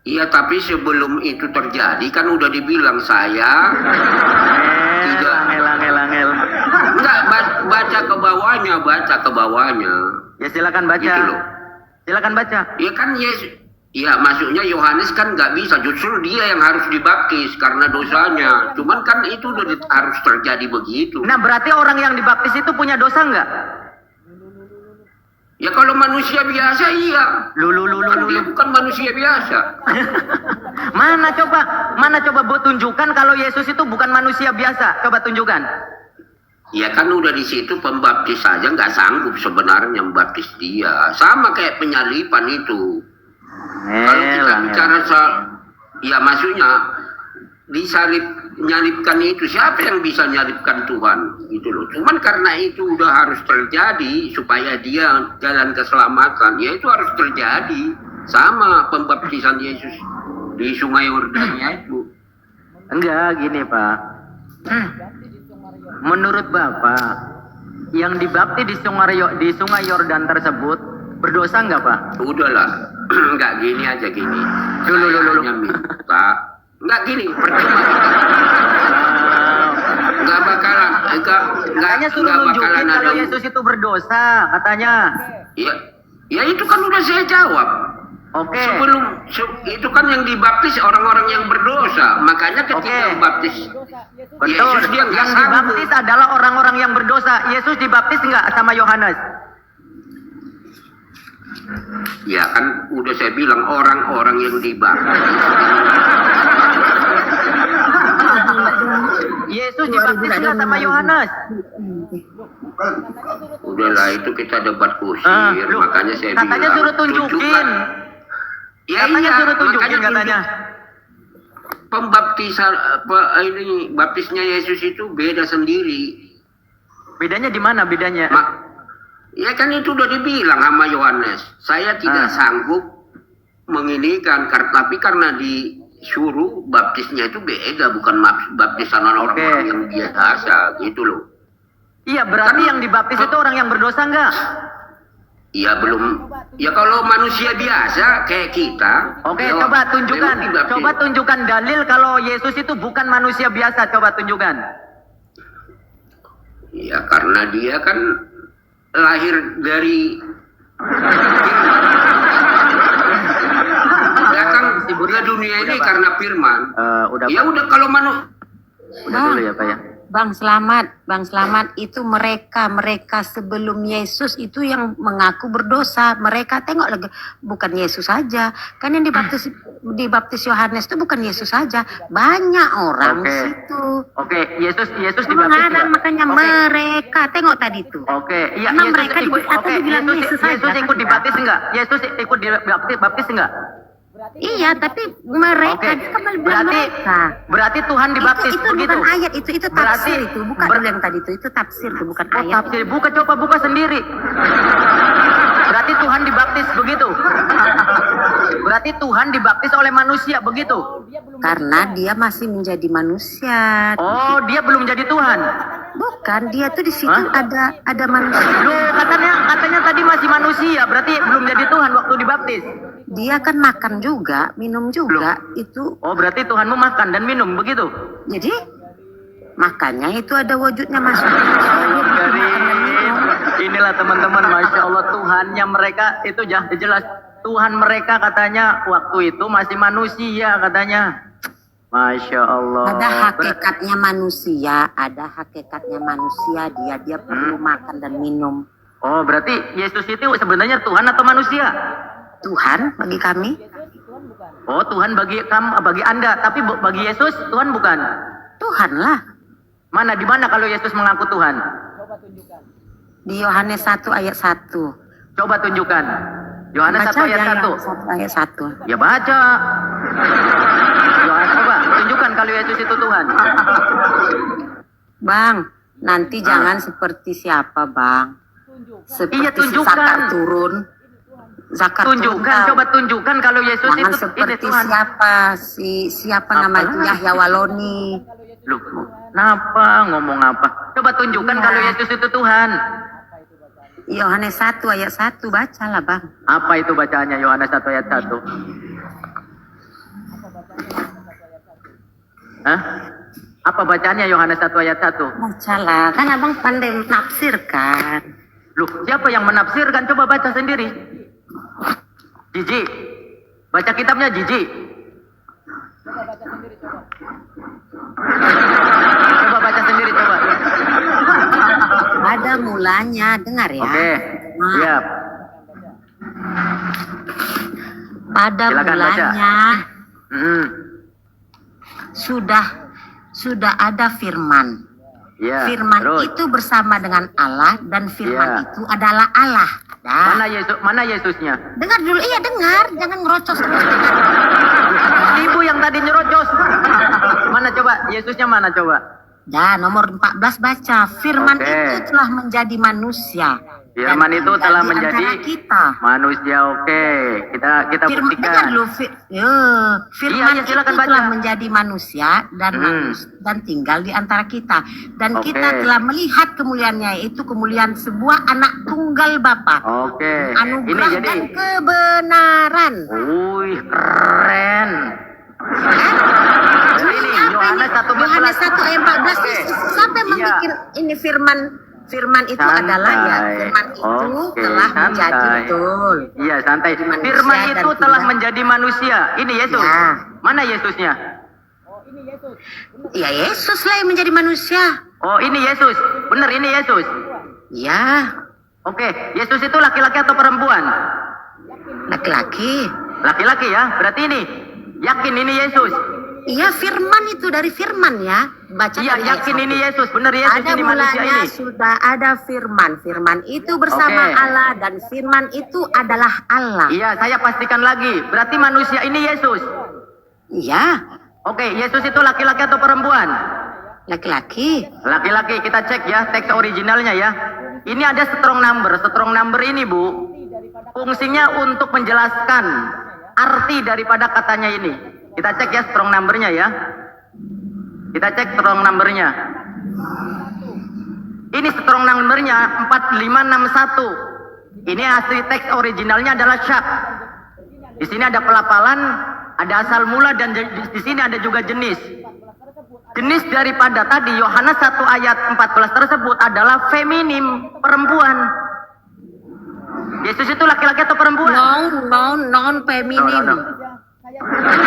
Iya, tapi sebelum itu terjadi kan udah dibilang saya tidak. Angel. Enggak, baca ke bawahnya. Ya silakan baca. Gitu loh. Silakan baca. Ya kan Yesus. Ya maksudnya Yohanes kan nggak bisa, justru dia yang harus dibaptis karena dosanya. Cuman kan itu udah harus terjadi begitu. Nah, berarti orang yang dibaptis itu punya dosa enggak? Ya kalau manusia biasa iya. Kan dia bukan manusia biasa. Mana coba Bu tunjukkan kalau Yesus itu bukan manusia biasa. Coba tunjukkan. Ya kan udah di situ pembaptis saja nggak sanggup sebenarnya membaptis dia. Sama kayak penyalipan itu. Kalau kita bicara soal, ya maksudnya nyalipkan itu siapa yang bisa nyalipkan Tuhan gitu loh. Cuman karena itu udah harus terjadi supaya dia jalan keselamatan, ya itu harus terjadi. Sama pembaptisan Yesus di Sungai Yordannya itu. Enggak, gini Pak. Menurut Bapak, yang dibaptis di Sungai Yordan tersebut berdosa enggak Pak? Udahlah, nggak gini aja gini. Dulu. Hanya minta, nggak gini. Percuma. Nggak bakalan, Katanya suruh nunjukin kalau Yesus itu berdosa, katanya. Ya itu kan udah saya jawab. Oke. Itu kan yang dibaptis orang-orang yang berdosa. Makanya ketika baptis Betul. Yesus dia nggak Yang sanggup. dibaptis adalah orang-orang yang berdosa. Yesus dibaptis enggak sama Yohanes? Ya kan udah saya bilang orang-orang yang dibaptis. Yesus dibaptis enggak sama Yohanes? Udahlah itu kita debat kusir. Loh, Makanya saya bilang. katanya suruh tunjukin. Ya Katanya iya, suruh tunjukin makanya katanya. Pembaptisan ini baptisnya Yesus itu beda sendiri. Bedanya di mana bedanya? Ya kan itu udah dibilang sama Yohanes. Saya tidak sanggup menginikan, tapi karena disuruh baptisnya itu beda, bukan baptisan orang-orang yang biasa gitu loh. Iya, berarti yang dibaptis itu orang yang berdosa enggak? Iya belum. Ya kalau manusia biasa kayak kita. Oke, ya, coba tunjukkan. memang dibaptis. Coba tunjukkan dalil kalau Yesus itu bukan manusia biasa. Coba tunjukkan. Ya karena dia kan lahir dari datang ke dunia ini Pak. karena firman. Ya Pak. udah kalau Udah dulu ya Pak ya. Bang Selamat itu mereka sebelum Yesus itu yang mengaku berdosa. Mereka tengok lagi, bukan Yesus saja. Kan yang dibaptis Yohanes itu bukan Yesus saja, banyak orang di situ. Yesus dibaptis. Mengarang makanya mereka tengok tadi itu. Iya, Emang Yesus mereka ikut. atau dibilang Yesus saja, Yesus kan ikut tidak dibaptis ada. enggak? Yesus ikut dibaptis enggak? Iya, tapi mereka kembali bilang mereka. Berarti Tuhan dibaptis itu begitu. bukan ayat, itu tafsir, itu bukan yang tadi itu tafsir, itu bukan ayat. Tafsir, buka sendiri. Berarti Tuhan dibaptis begitu. Berarti Tuhan dibaptis oleh manusia, begitu? Karena dia masih menjadi manusia. Oh, dia belum jadi Tuhan. Bukan, dia tuh di situ Hah? ada manusia. Loh, katanya tadi masih manusia, berarti belum jadi Tuhan waktu dibaptis. Dia kan makan juga, minum juga. Itu Oh, berarti Tuhanmu makan dan minum, begitu? jadi makanya itu ada wujudnya masuk. Dari inilah teman-teman, Masya Allah, Tuhannya mereka itu jelas. Tuhan mereka katanya waktu itu masih manusia katanya. Masya Allah. Ada hakikatnya manusia, dia perlu makan dan minum. Oh, berarti Yesus itu sebenarnya Tuhan atau manusia? Tuhan bagi kami, Oh, Tuhan bagi kamu, bagi Anda, tapi bagi Yesus Tuhan bukan. Tuhan lah. Di mana kalau Yesus mengaku Tuhan? Di Yohanes 1 ayat 1. Coba tunjukkan. Yohanes 1 ayat 1. 1 ayat 1. Ya baca. Yohanes, coba tunjukkan kalau Yesus itu Tuhan. Bang, nanti jangan seperti siapa, Bang? Seperti Iya, si tunjukkan. Zakar turun. Zakar Tunjukkan, turun, coba tunjukkan kalau Yesus jangan itu ini seperti Tuhan. siapa nama itu, Yahya Waloni. Loh, kenapa ngomong apa? Coba tunjukkan kalau Yesus itu Tuhan. Yohanes 1 ayat 1, bacalah, Bang. Apa itu bacaannya Yohanes 1 ayat 1? Hah? Apa bacaannya Yohanes 1 ayat 1? Bacalah, kan Abang pandai menafsirkan. Loh, siapa yang menafsirkan? Coba baca sendiri. Jiji. Baca kitabnya Jiji. Coba baca sendiri, coba. Ada mulanya, dengar ya. Oke, siap. Pada Silakan mulanya Hmm. sudah ada firman. Ya, Firman terus. itu bersama dengan Allah dan firman Ya. itu adalah Allah. Dah. Mana Yesusnya? Dengar dulu, iya dengar, jangan ngerocos terus. Ibu yang tadi nyerocos. Mana coba? Yesusnya mana coba? Dah, nomor 14 baca. Firman Oke. itu telah menjadi manusia. Firman dan itu tinggal telah di menjadi antara kita. manusia. Oke, kita Firman, dengar buktikan. dulu, firman Iya, itu silakan baca. telah menjadi manusia dan tinggal di antara kita. Dan Oke. kita telah melihat kemuliaannya, yaitu kemuliaan sebuah anak tunggal Bapa. Oke, ini Anugerah jadi. dan kebenaran. Wih, keren. Ini Yohanes 1 Yohanes 1 ayat 14 Oke. siapa yang Iya. membuat ini firman itu Santai. adalah ya firman itu Oke, telah menjadi santai. betul. Iya, santai. Manusia Firman dan itu telah tinggal. menjadi manusia. Ini Yesus. Ya. Mana Yesusnya? Ya Yesus lah yang menjadi manusia. Oh, ini Yesus. Benar, ini Yesus. Ya, Oke, Yesus itu laki-laki atau perempuan? laki-laki. Laki-laki ya. Berarti ini yakin ini Yesus. Iya, firman itu dari firman ya. Baca Iya, dari ayat yakin 1. ini Yesus. Benar, Yesus Ada ini manusia mulanya ini. sudah ada firman. Firman itu bersama Oke. Allah dan firman itu adalah Allah. Iya, saya pastikan lagi. Berarti manusia ini Yesus. Iya, Oke, Yesus itu laki-laki atau perempuan? laki-laki. Laki-laki. Kita cek ya teks originalnya ya. Ini ada strong number. Strong number ini, Bu, fungsinya untuk menjelaskan arti daripada katanya ini. Kita cek ya strong numbernya ya. Kita cek strong numbernya. Ini strong numbernya 4561. Ini asli teks originalnya adalah syak. Di sini ada pelafalan, ada asal mula, dan di sini ada juga jenis. Jenis daripada tadi Yohanes 1 ayat 14 tersebut adalah feminim, perempuan. Yesus itu laki-laki atau perempuan? Non feminim. No.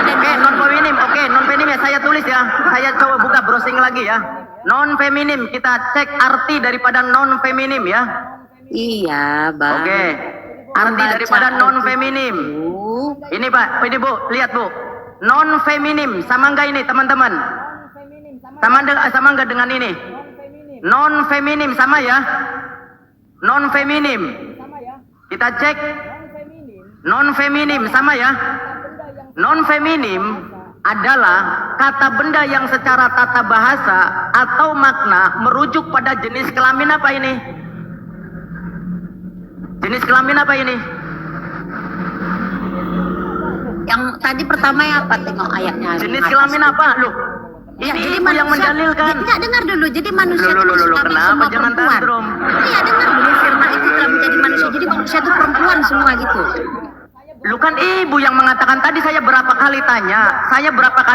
Oke, non feminim. Oke, non feminim ya, saya tulis ya. Saya coba buka browsing lagi ya. Non feminim, kita cek arti daripada non feminim ya. Iya, Bang. Oke. Arti daripada non feminim. Ini Pak, ini Bu, lihat Bu. Non feminim sama enggak ini teman-teman? Sama enggak dengan ini? Non feminim sama ya? Non feminim. Kita cek. Non feminim sama ya? Non feminim adalah kata benda yang secara tata bahasa atau makna merujuk pada jenis kelamin apa ini? Jenis kelamin apa ini? tadi pertama ya apa tengok ayatnya. Jenis kelamin apa? Loh, Ya, ini jadi ibu yang manusia- mendalilkan. Tidak, dengar dulu. Jadi manusia Loh, itu loh, kami kenapa semua jangan perempuan. tantrum? Iya, dengar dulu, firman itu telah menjadi manusia. Jadi manusia itu perempuan semua gitu. Lu kan ibu yang mengatakan tadi saya berapa kali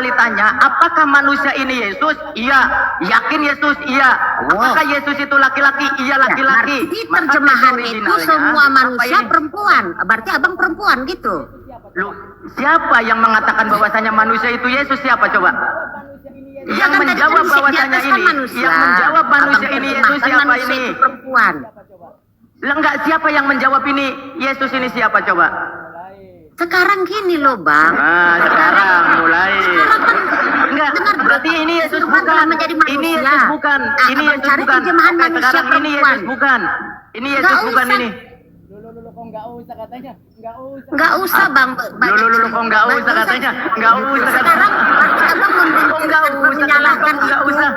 tanya, apakah manusia ini Yesus? Iya. Yakin Yesus? Iya. Apakah Yesus itu laki-laki? Iya, laki-laki. Berarti Maka terjemahan teks itu originalnya, semua apa manusia ini? perempuan. Berarti abang perempuan gitu. Lu, siapa yang mengatakan bahwasanya manusia itu Yesus? Siapa coba? Iya Yang kan, tadi menjawab kan di bahwasanya atas kan ini, manusia. yang menjawab manusia Abang ini Yesus terjemahkan siapa manusia ini? itu perempuan. Lah enggak, siapa yang menjawab ini? Yesus ini siapa coba? Sekarang gini loh bang. Nah, sekarang mulai. Sekarang kan Enggak, dengar berarti ini Yesus Tuhan telah bukan. menjadi Ini manusia. Yesus bukan. Nah, Ini abang Yesus cari bukan. terjemahan Oke, manusia sekarang ini perempuan. Yesus bukan. Ini Yesus Nggak bukan usah. ini. Lu kok nggak usah katanya, nggak usah. nggak usah bang. Lu kok enggak usah katanya? Enggak usah. Sekarang berarti abang Kok enggak usah? menyalahkan Enggak itu. usah.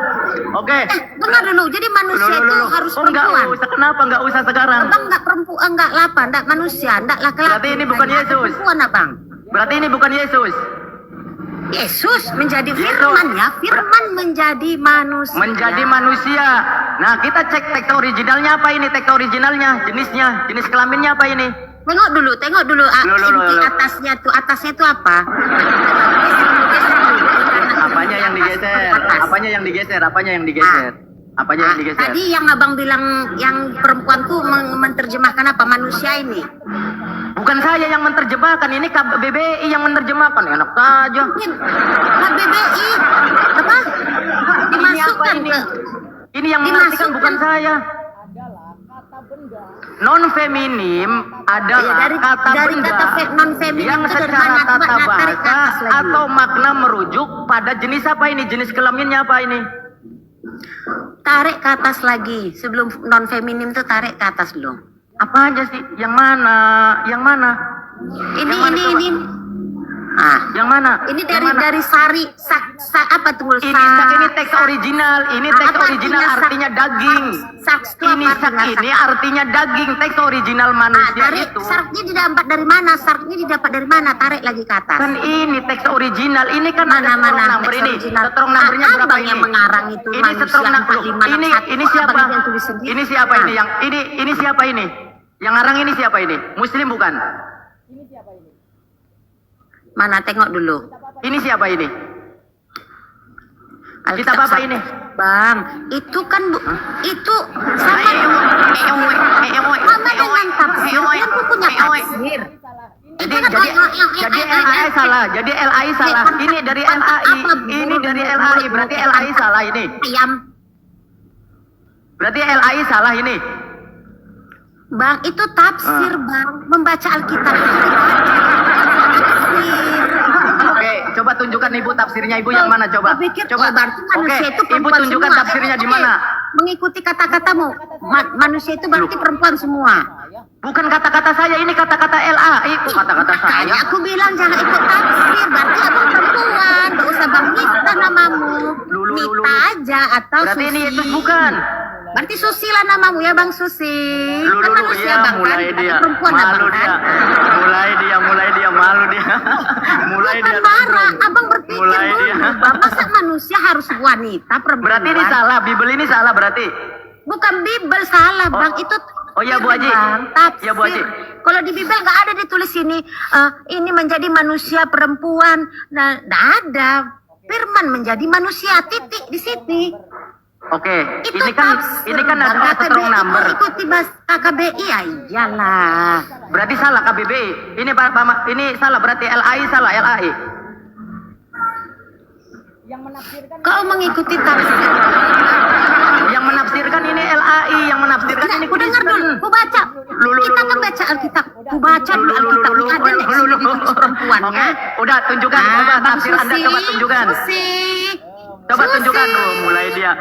Oke. Dengar dulu. Jadi manusia itu harus Kok enggak perempuan. usah? Kenapa enggak usah sekarang? Abang nggak perempuan, nggak lapa, nggak manusia, nggak laki-laki. Berarti ini bukan Nggak Yesus. Perempuan abang. Berarti ini bukan Yesus. Yesus menjadi firman ya, firman menjadi manusia. Menjadi manusia. Nah, kita cek teks originalnya apa ini? Teks originalnya, jenisnya, jenis kelaminnya apa ini? Tengok dulu Loh. inti atasnya tuh apa? Apanya yang digeser? Apanya yang digeser? Apanya yang digeser? Apanya yang digeser? Tadi yang abang bilang yang perempuan tuh menerjemahkan apa manusia ini? Bukan saya yang menerjemahkan, ini KBBI yang menerjemahkan. Enak saja. KBBI apa? Dimasukkan ini? ke Ini yang mengartikan bukan saya. Adalah kata benda. Non feminim adalah Iya, dari kata benda kata non feminim yang itu dari secara mana? Coba tata tarik ke bahasa atas lagi. atau makna merujuk pada jenis apa ini? Jenis kelaminnya apa ini? Tarik ke atas lagi. Sebelum non feminim tuh tarik ke atas dulu. Apa aja sih? Yang mana? Yang mana? Ini Yang mana, ini coba? ini. Ah, Yang mana? ini Yang mana? dari sari apa tuh? Ini teks original. Ini teks Apa original artinya artinya daging. Saks itu Ini apa sak artinya ini saks? artinya daging. Teks original manusia Tarik itu. sarknya didapat dari mana? Sarknya didapat dari mana? Tarik lagi ke atas. Kan ini teks original. Ini kan Mana ada strong number teks ini. original? Strong numbernya berapa Abang ini? yang mengarang itu Ini manusia strong number. 4561. Ini siapa? Abang yang tulis sendiri. Ini siapa Ah. ini? Yang ini siapa ini? Yang ngarang ini siapa ini? Muslim bukan? Ini siapa ini? Mana tengok dulu. Ini siapa ini? Alkitab Kitab apa sama- ini? Bang, itu kan itu sama dengan tafsir. Kan bukunya tafsir. Jadi LAI salah. Jadi LAI salah. Ini dari LAI. Ini dari LAI. Berarti LAI salah ini. Ayam. Berarti LAI salah ini. Bang, itu tafsir, Bang. Membaca Alkitab itu tafsir. Oke, coba tunjukkan ibu tafsirnya ibu yang mana coba. Gua pikir, Coba. oh, berarti manusia Oke, itu ibu perempuan tunjukkan semua. tafsirnya di Oke, mana. mengikuti kata-katamu. Manusia itu berarti perempuan semua. Bukan kata-kata saya, ini kata-kata LAI. Kok kata-kata saya? Makanya aku bilang jangan ikut tafsir. Berarti abang perempuan. Gak usah Bang Mita namamu. Mita aja atau Berarti Susi. ini Yesus bukan. Berarti Susi lah namamu ya Bang Susi. Kan manusia ya, Bang kan. mulai Berarti dia. perempuan Malu abang dia. kan. Mulai dia, malu dia. Mulai Bukan dia. marah. Abang berpikir Mulai dulu. dia. Bang. Masa manusia harus wanita perempuan? Berarti ini salah, Bible ini salah berarti. Bukan Bible salah Bang. Itu Oh ya Bu Haji. Bang, tafsir. Ya Bu Haji. Kalau di Bible nggak ada ditulis ini menjadi manusia perempuan. Nah, nggak ada. Firman menjadi manusia, titik di sini. Oke, Itu ini kan Bang. ada KKBI strong number. mau ikuti bahas KKBI ya iyalah. Berarti salah KBBI. Ini ini salah berarti LAI salah LAI. Yang menafsirkan Kau mengikuti tafsir. Yang menafsirkan ini LAI, yang menafsirkan Tidak, ini ku dengar dulu, Kristen. ku baca. Kita kan baca Alkitab. Ku baca dulu Alkitab. Ini ada nih sini ditulis perempuan Oke, ya. udah tunjukkan coba Bang tafsir Anda Susi, coba tunjukkan. Susi. Coba Susi. tunjukkan dulu, mulai dia.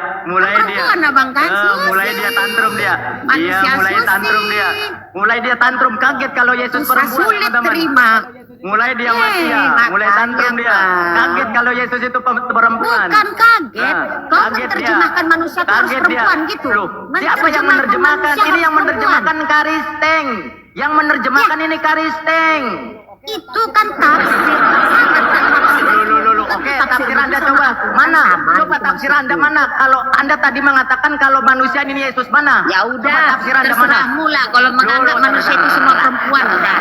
Perempuan, Abang, kan? Susi. Mulai dia tantrum dia. Manusia Iya, mulai Susi. tantrum dia. Mulai dia tantrum kaget kalau Yesus Susah perempuan. sulit teman-teman. terima. Mulai dia mati ya, makanya, mulai tantrum dia. Bang. Kaget kalau Yesus itu perempuan. Bukan kaget. Nah, Kau kaget menerjemahkan dia. manusia itu harus Kaget perempuan dia. gitu. Loh, siapa yang menerjemahkan? manusia Ini yang harus menerjemahkan Karisteng. Yang menerjemahkan ini Karisteng. Itu kan tafsir. Anda coba. Mana? Coba tafsir Anda mana? Kalau Anda tadi mengatakan kalau manusia ini Yesus mana? Ya Coba udah, tafsir Anda mana? terserahmu lah kalau menganggap manusia itu semua perempuan. Udah.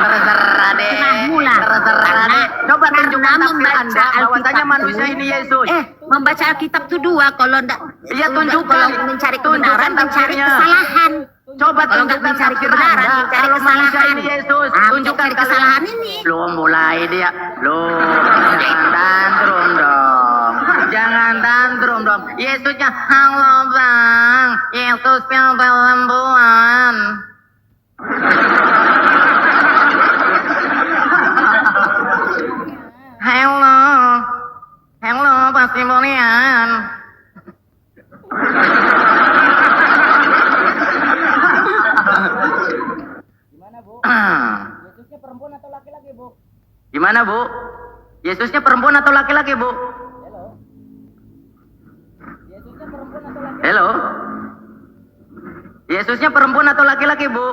Terserah deh. Terserahmu lah. Terserah deh. Coba Karena tunjukkan tafsir membaca Anda bahwasanya Alkitab manusia itu- ini Yesus. Membaca Alkitab itu dua, kalau enggak Iya, tunjukkan. kalau mencari kebenaran, Tunjukkan mencari tafsirnya. kesalahan. Coba Kalau nggak tunjukkan mencari tafsir kebenaran, Anda mencari kalau manusia kesalahan. ini Yesus. Ah, Tunjukkan mencari kesalahan ini. Belum mulai dia. Jangan tantrum dong. Jangan tantrum dong. Yesusnya, halo bang. Yesus yang perempuan. Halo. Halo, pasti Bonian. Gimana Bu? Ah. Yesusnya perempuan atau laki-laki Bu? Gimana, Bu? Yesusnya perempuan atau laki-laki, Bu? Halo. Yesusnya perempuan atau laki-laki? Halo? Yesusnya perempuan atau laki-laki, Bu?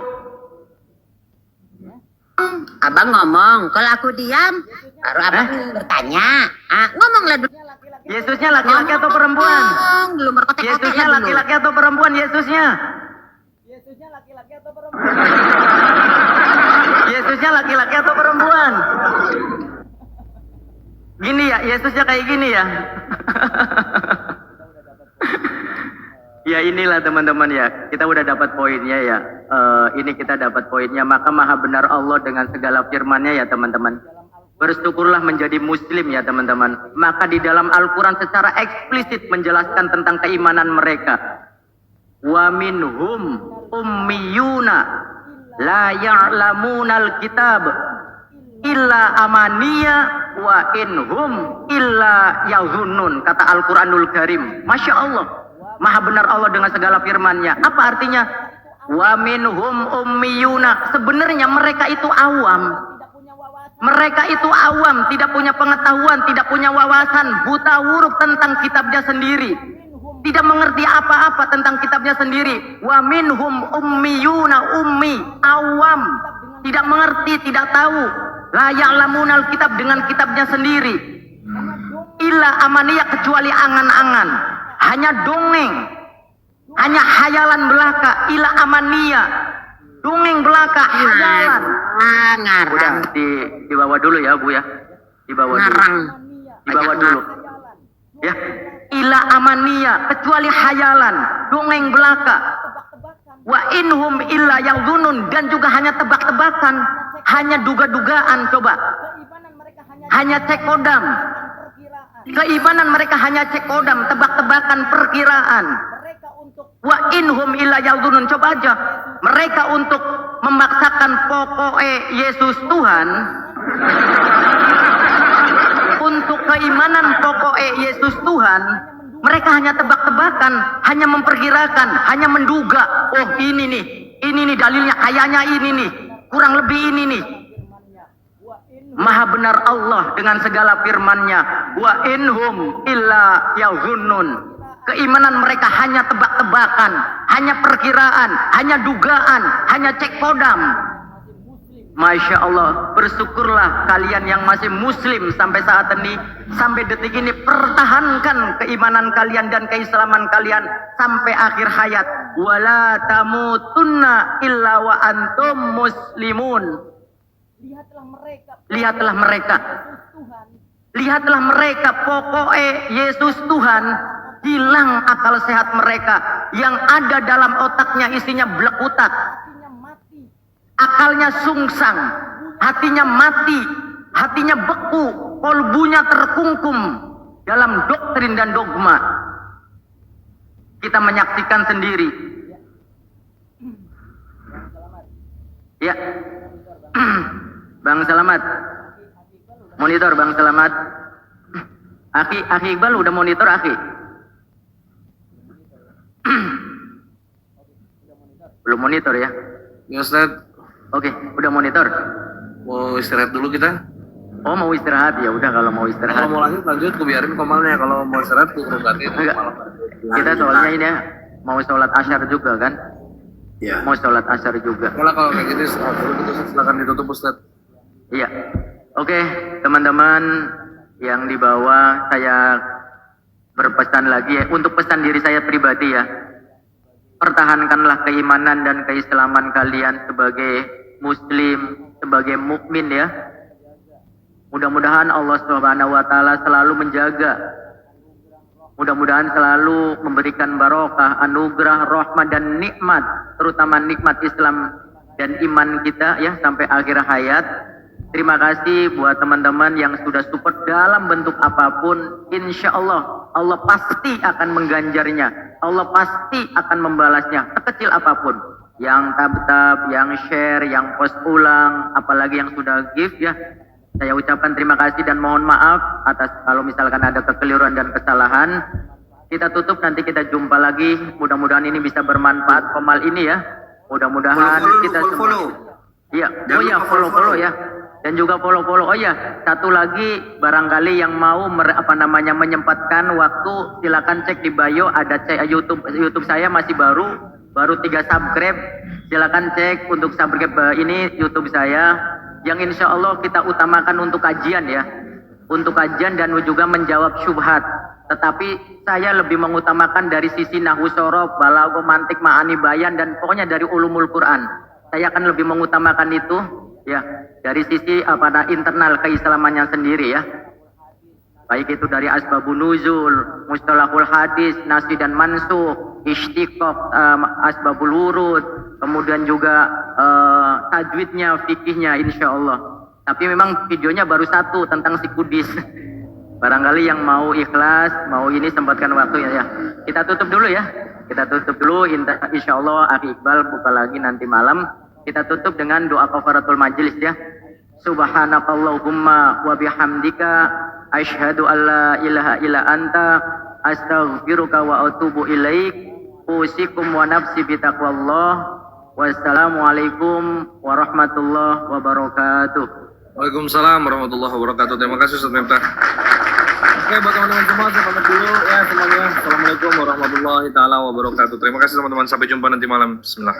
Abang ngomong, kalau aku diam, baru abang bertanya. Ngomonglah dulu. Laki-laki. Yesusnya laki-laki atau perempuan? Ngomong, belum berkotek-kotek Yesusnya dulu. laki-laki atau perempuan? Yesusnya? Yesusnya laki-laki atau perempuan? Yesusnya laki-laki atau perempuan? Gini ya, Yesusnya kayak gini ya. Ya inilah teman-teman ya, kita udah dapat poinnya ya. Ini kita dapat poinnya, maka maha benar Allah dengan segala firman-Nya ya teman-teman. Bersyukurlah menjadi muslim ya teman-teman. Maka di dalam Al-Quran secara eksplisit menjelaskan tentang keimanan mereka. Wa minhum ummiyuna la ya'lamunal kitab illa amaniya wa inhum illa yazunnun, kata Al-Quranul Karim. Masya Allah, maha benar Allah dengan segala firman-Nya. Apa artinya? Wa minhum ummiyuna, sebenarnya mereka itu awam. Tidak punya wawasan. Mereka itu awam, tidak punya pengetahuan, tidak punya wawasan, buta huruf tentang kitabnya sendiri. Tidak mengerti apa-apa tentang kitabnya sendiri. Wa minhum ummiyuna, ummi, awam, tidak mengerti, tidak tahu. La ya'lamunal kitab, dengan kitabnya sendiri. Illa amaniyah, kecuali angan-angan. Hanya dongeng. Hanya hayalan belaka. Illa amaniyah. Dongeng belaka, hayalan. Ngarang. Udah dibawa dulu ya Bu ya. Dibawa dulu. Ngarang. Dibawa dulu. Ya. Ila amania, kecuali hayalan, dongeng belaka. Wa inhum illa yang zunun, dan juga hanya tebak-tebakan, hanya duga-dugaan. Coba, Keimanan mereka hanya hanya cekodam. perkiraan. Keimanan mereka hanya cekodam, tebak-tebakan, perkiraan. Mereka untuk Wa inhum illa yang zunun. Coba aja, mereka untuk memaksakan pokoknya Yesus Tuhan. Untuk keimanan pokoknya Yesus Tuhan, mereka hanya tebak-tebakan, hanya memperkirakan, hanya menduga. Oh ini nih dalilnya, kayaknya ini nih, kurang lebih ini nih. Maha benar Allah dengan segala firman-Nya. Wa inhum illa yazunnun. Keimanan mereka hanya tebak-tebakan, hanya perkiraan, hanya dugaan, hanya cek kodam. Masya Allah, bersyukurlah kalian yang masih muslim sampai saat ini, sampai detik ini. Pertahankan keimanan kalian dan keislaman kalian sampai akhir hayat. Wala tamutunna illa wa antum muslimun. lihatlah mereka. Lihatlah mereka, Tuhan. lihatlah mereka, pokoknya Yesus Tuhan. Hilang akal sehat mereka, yang ada dalam otaknya isinya blekutak, Hatinya mati. akalnya sungsang, hatinya mati, hatinya beku, kolbunya terkungkum dalam doktrin dan dogma. Kita menyaksikan sendiri. Ya, Bang Selamat, monitor Bang Selamat. Aki Iqbal udah monitor Aki. Belum monitor ya? Ya Ustaz, Oke, udah monitor. mau istirahat dulu kita? Oh mau istirahat, ya udah kalau mau Kalau istirahat. mau lanjut, aku biarin komalnya. Kalau mau istirahat, aku gantiin Enggak. komal. Kita soalnya ini ya, mau sholat asyar juga kan? Iya. Mau sholat asyar juga. Kalau kayak gitu, istirahat dulu gitu, silakan ditutup Ustaz. Iya. Oke, teman-teman, yang di bawah saya berpesan lagi ya, untuk pesan diri saya pribadi ya. Pertahankanlah keimanan dan keislaman kalian sebagai muslim, sebagai mukmin ya. Mudah-mudahan Allah Subhanahu wa taala selalu menjaga. Mudah-mudahan selalu memberikan barokah, anugerah, rahmat dan nikmat, terutama nikmat Islam dan iman kita ya sampai akhir hayat. Terima kasih buat teman-teman yang sudah support dalam bentuk apapun. Insya Allah, Allah pasti akan mengganjarnya. Allah pasti akan membalasnya, sekecil apapun. Yang tab-tab, yang share, yang post ulang, apalagi yang sudah give ya. Saya ucapkan terima kasih dan mohon maaf atas kalau misalkan ada kekeliruan dan kesalahan. Kita tutup, nanti kita jumpa lagi. Mudah-mudahan ini bisa bermanfaat Komal ini ya. Mudah-mudahan kita semua. Iya, oh ya follow ya. Dan juga follow. Oh ya, satu lagi barangkali yang mau menyempatkan waktu, silakan cek di bio, ada YouTube saya masih baru 3 subscribe. Silakan cek untuk subscribe ini YouTube saya, yang insya Allah kita utamakan untuk kajian ya, untuk kajian dan juga menjawab syubhat. Tetapi saya lebih mengutamakan dari sisi nahwu sorof, balaghah, mantik, ma'ani, bayan, dan pokoknya dari ulumul Quran. Saya akan lebih mengutamakan itu ya, dari sisi internal keislamannya sendiri ya. Baik itu dari asbabun nuzul, mustalahul hadis, nasi dan mansukh, istiqaq, asbabul wurud, kemudian juga tajwidnya, fikihnya insyaallah. Tapi memang videonya baru satu tentang si kudis. Barangkali yang mau ikhlas, mau ini sempatkan waktu ya. Kita tutup dulu ya. Kita tutup dulu, insyaallah Akhi Iqbal buka lagi nanti malam. Kita tutup dengan doa kafaratul majlis ya. Subhanakallahumma wa bihamdika asyhadu an la ilaha illa anta astaghfiruka wa atubu ilaik. Usikum wa nafsi bitaqwallah. Wassalamualaikum warahmatullahi wabarakatuh. Waalaikumsalam warahmatullahi wabarakatuh. Terima kasih Ustaz Miftah. Oke, buat teman-teman semua saya pamit dulu ya semuanya. Assalamualaikum warahmatullahi taala wabarakatuh. Terima kasih teman-teman, sampai jumpa nanti malam. Bismillah.